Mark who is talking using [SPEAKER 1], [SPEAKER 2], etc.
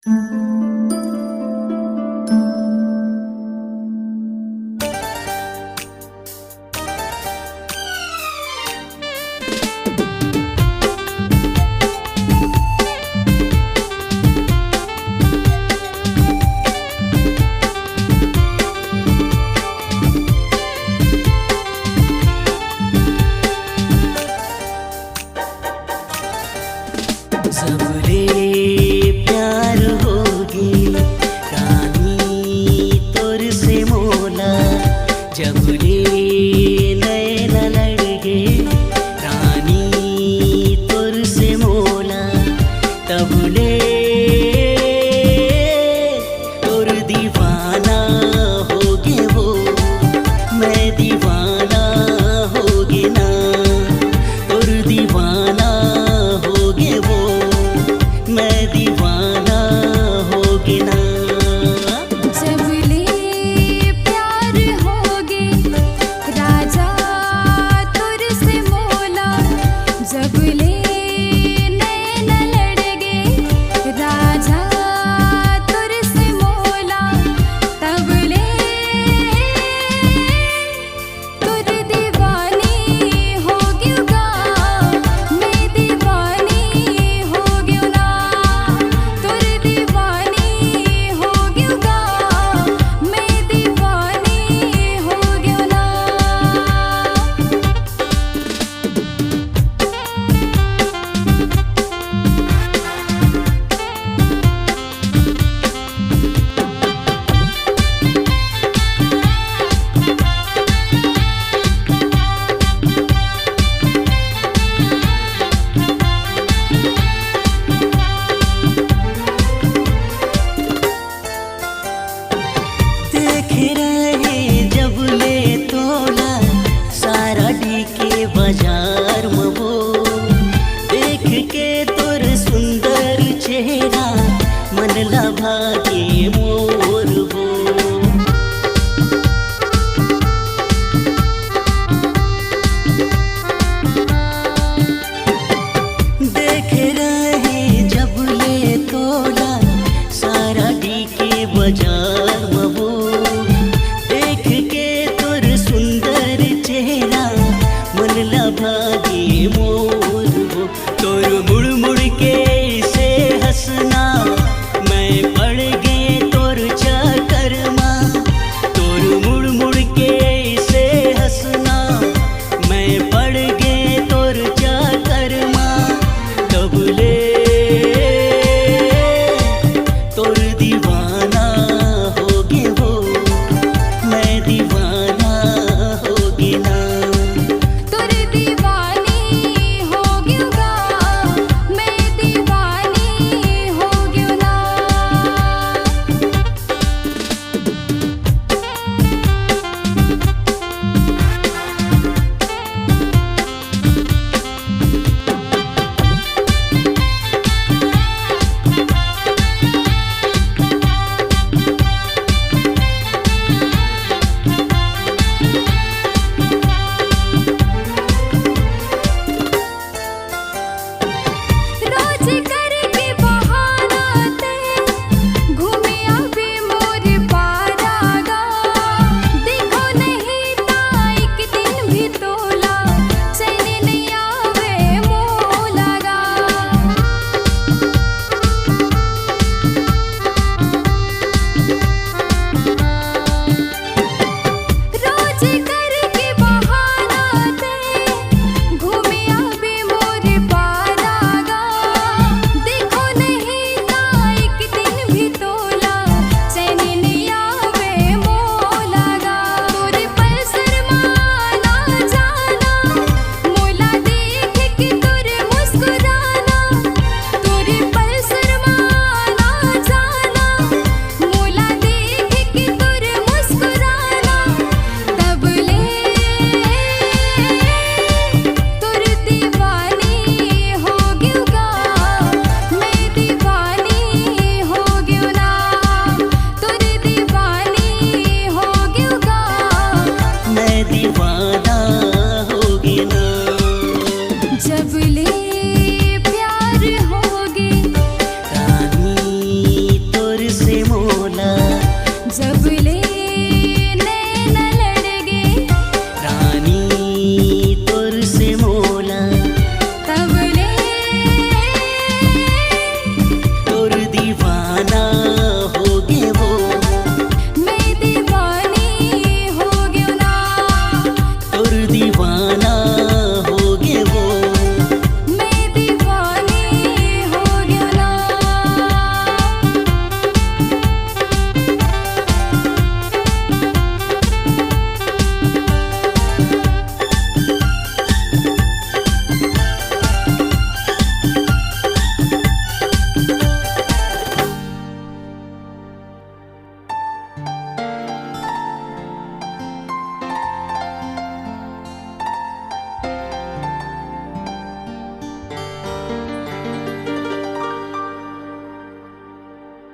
[SPEAKER 1] सबरे प्यार होगी रानी तोर से मोला, जबरे नैना लड़गे रानी तोर से मोला, तबले तोर दीवाना होगे वो, मैं दीवाना होगे ना, तोर दीवाना होगे वो, मैं दीवाना होगे ना।
[SPEAKER 2] जबले प्यार होगे राजा तुर से मोला, जबले नैना लड़गे राजा तुर से मोला, तबले तुर दीवानी होग्युगा, मैं दीवानी होग्यु ना, तुर दीवानी होग्युगा, मैं दीवानी होग्यु ना।
[SPEAKER 1] देख रहे जब ले तोला सारा डी के बाजार में वो, देख के तोर सुंदर चेहरा मन लभा के